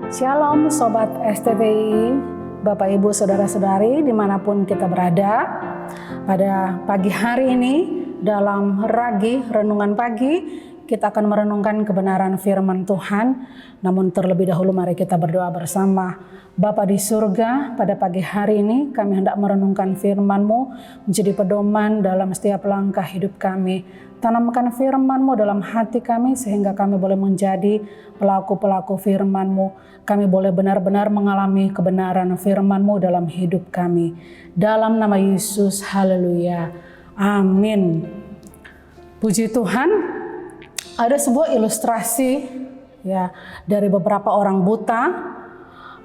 Shalom Sobat STTI, Bapak Ibu Saudara-saudari dimanapun kita berada. Pada pagi hari ini dalam Ragi Renungan Pagi kita akan merenungkan kebenaran firman Tuhan. Namun terlebih dahulu mari kita berdoa bersama. Bapa di surga, pada pagi hari ini kami hendak merenungkan firman-Mu menjadi pedoman dalam setiap langkah hidup kami. Tanamkan firman-Mu dalam hati kami sehingga kami boleh menjadi pelaku-pelaku firman-Mu. Kami boleh benar-benar mengalami kebenaran firman-Mu dalam hidup kami. Dalam nama Yesus, haleluya. Amin. Puji Tuhan, ada sebuah ilustrasi ya dari beberapa orang buta.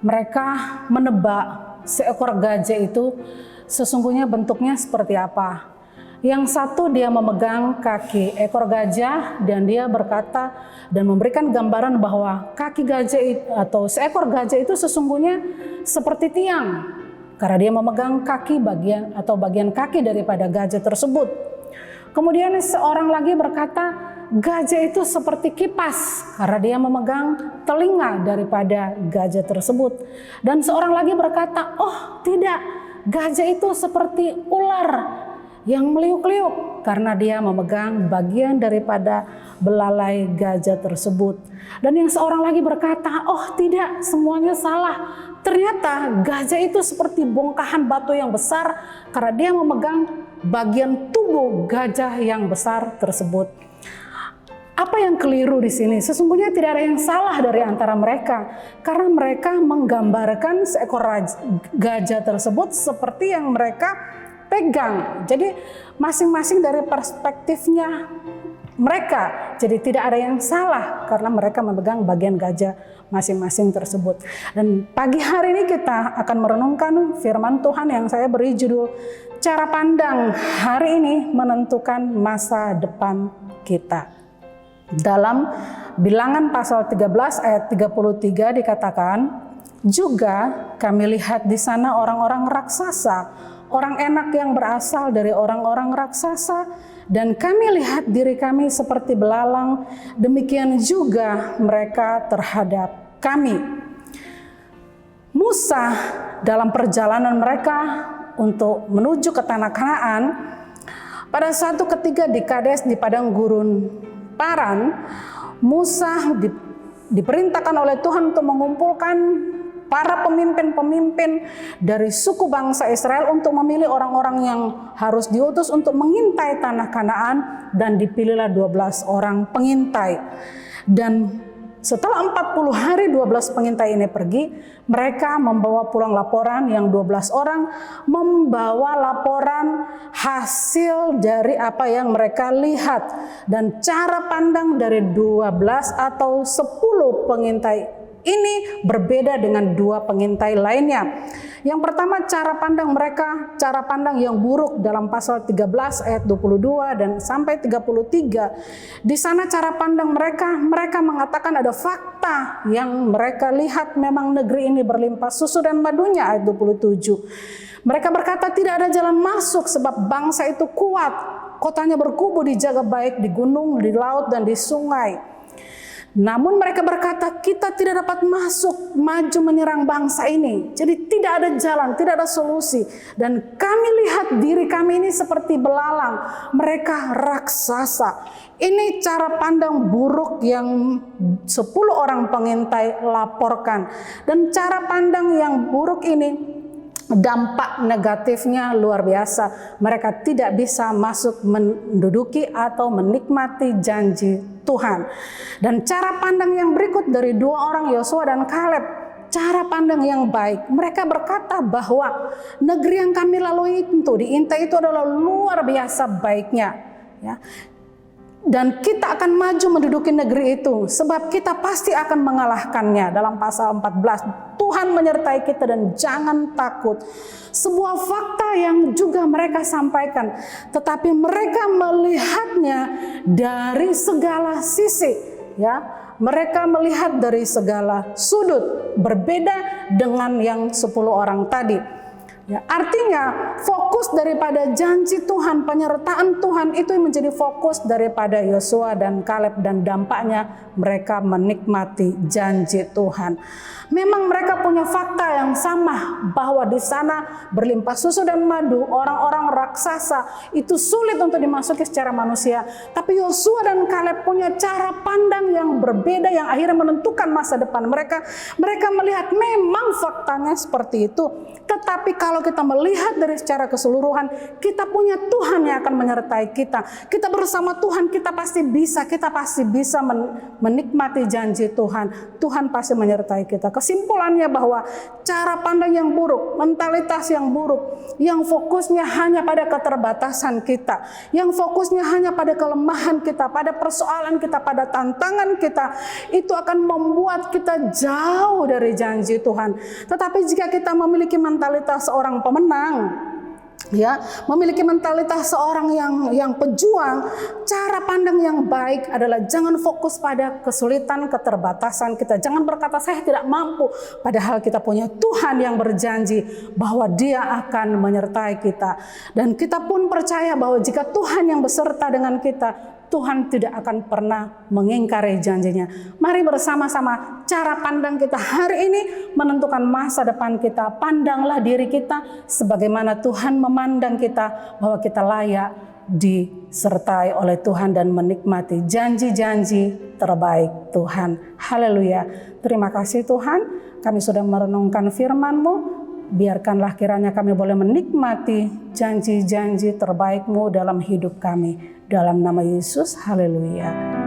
Mereka menebak seekor gajah itu sesungguhnya bentuknya seperti apa. Yang satu dia memegang kaki ekor gajah dan dia berkata dan memberikan gambaran bahwa kaki gajah atau seekor gajah itu sesungguhnya seperti tiang karena dia memegang kaki bagian kaki daripada gajah tersebut. Kemudian seorang lagi berkata gajah itu seperti kipas karena dia memegang telinga daripada gajah tersebut. Dan seorang lagi berkata, oh tidak, gajah itu seperti ular yang meliuk-liuk karena dia memegang bagian daripada belalai gajah tersebut. Dan yang seorang lagi berkata, oh tidak, semuanya salah. Ternyata gajah itu seperti bongkahan batu yang besar karena dia memegang bagian tubuh gajah yang besar tersebut. Apa yang keliru di sini? Sesungguhnya tidak ada yang salah dari antara mereka karena mereka menggambarkan seekor gajah tersebut seperti yang mereka pegang. Jadi masing-masing dari perspektifnya mereka. Jadi tidak ada yang salah karena mereka memegang bagian gajah masing-masing tersebut. Dan pagi hari ini kita akan merenungkan firman Tuhan yang saya beri judul Cara Pandang Hari Ini Menentukan Masa Depan Kita. Dalam Bilangan pasal 13 ayat 33 dikatakan, juga kami lihat di sana orang-orang raksasa, orang enak yang berasal dari orang-orang raksasa, dan kami lihat diri kami seperti belalang, demikian juga mereka terhadap kami. Musa dalam perjalanan mereka untuk menuju ke tanah Kanaan, pada suatu ketika di Kades di padang gurun Paran, Musa diperintahkan oleh Tuhan untuk mengumpulkan para pemimpin-pemimpin dari suku bangsa Israel untuk memilih orang-orang yang harus diutus untuk mengintai tanah Kanaan, dan dipilihlah 12 orang pengintai. Dan setelah 40 hari 12 pengintai ini pergi, mereka membawa pulang laporan yang 12 orang membawa laporan hasil dari apa yang mereka lihat dan cara pandang dari 12 atau 10 pengintai ini berbeda dengan 2 pengintai lainnya. Yang pertama, cara pandang mereka, cara pandang yang buruk dalam pasal 13 ayat 22 dan sampai 33. Di sana cara pandang mereka mengatakan ada fakta yang mereka lihat memang negeri ini berlimpah susu dan madunya ayat 27. Mereka berkata tidak ada jalan masuk sebab bangsa itu kuat. Kotanya berkubu dijaga baik di gunung, di laut dan di sungai. Namun mereka berkata, kita tidak dapat maju menyerang bangsa ini. Jadi tidak ada jalan, tidak ada solusi. Dan kami lihat diri kami ini seperti belalang. Mereka raksasa. Ini cara pandang buruk yang 10 orang pengintai laporkan. Dan cara pandang yang buruk ini dampak negatifnya luar biasa. Mereka tidak bisa masuk menduduki atau menikmati janji Tuhan. Dan cara pandang yang berikut dari 2 orang Yosua dan Kaleb, cara pandang yang baik. Mereka berkata bahwa negeri yang kami lalui itu diintai itu adalah luar biasa baiknya, ya. Dan kita akan maju menduduki negeri itu sebab kita pasti akan mengalahkannya. Dalam pasal 14, Tuhan menyertai kita dan jangan takut. Sebuah fakta yang juga mereka sampaikan, tetapi mereka melihatnya dari segala sisi, ya. Mereka melihat dari segala sudut, berbeda dengan yang 10 orang tadi. Ya, artinya fokus daripada janji Tuhan, penyertaan Tuhan itu menjadi fokus daripada Yosua dan Kaleb, dan dampaknya mereka menikmati janji Tuhan. Memang mereka punya fakta yang sama bahwa di sana berlimpah susu dan madu, orang-orang raksasa itu sulit untuk dimasuki secara manusia. Tapi Yosua dan Kaleb punya cara pandang yang berbeda yang akhirnya menentukan masa depan mereka. Mereka melihat memang faktanya seperti itu. Tetapi kalau kita melihat dari secara keseluruhan, kita punya Tuhan yang akan menyertai kita. Kita bersama Tuhan, kita pasti bisa menikmati janji Tuhan. Tuhan pasti menyertai kita. Kesimpulannya bahwa cara pandang yang buruk, mentalitas yang buruk, yang fokusnya hanya pada keterbatasan kita, yang fokusnya hanya pada kelemahan kita, pada persoalan kita, pada tantangan kita, itu akan membuat kita jauh dari janji Tuhan. Tetapi jika kita memiliki mentalitas seorang pemenang, ya, memiliki mentalitas seorang yang pejuang, cara pandang yang baik adalah jangan fokus pada kesulitan, keterbatasan kita. Jangan berkata saya tidak mampu, padahal kita punya Tuhan yang berjanji bahwa Dia akan menyertai kita. Dan kita pun percaya bahwa jika Tuhan yang beserta dengan kita, Tuhan tidak akan pernah mengingkari janjinya. Mari bersama-sama cara pandang kita hari ini menentukan masa depan kita. Pandanglah diri kita sebagaimana Tuhan memandang kita, bahwa kita layak disertai oleh Tuhan dan menikmati janji-janji terbaik Tuhan. Haleluya. Terima kasih Tuhan, kami sudah merenungkan firman-Mu. Biarkanlah kiranya kami boleh menikmati janji-janji terbaik-Mu dalam hidup kami. Dalam nama Yesus, haleluya.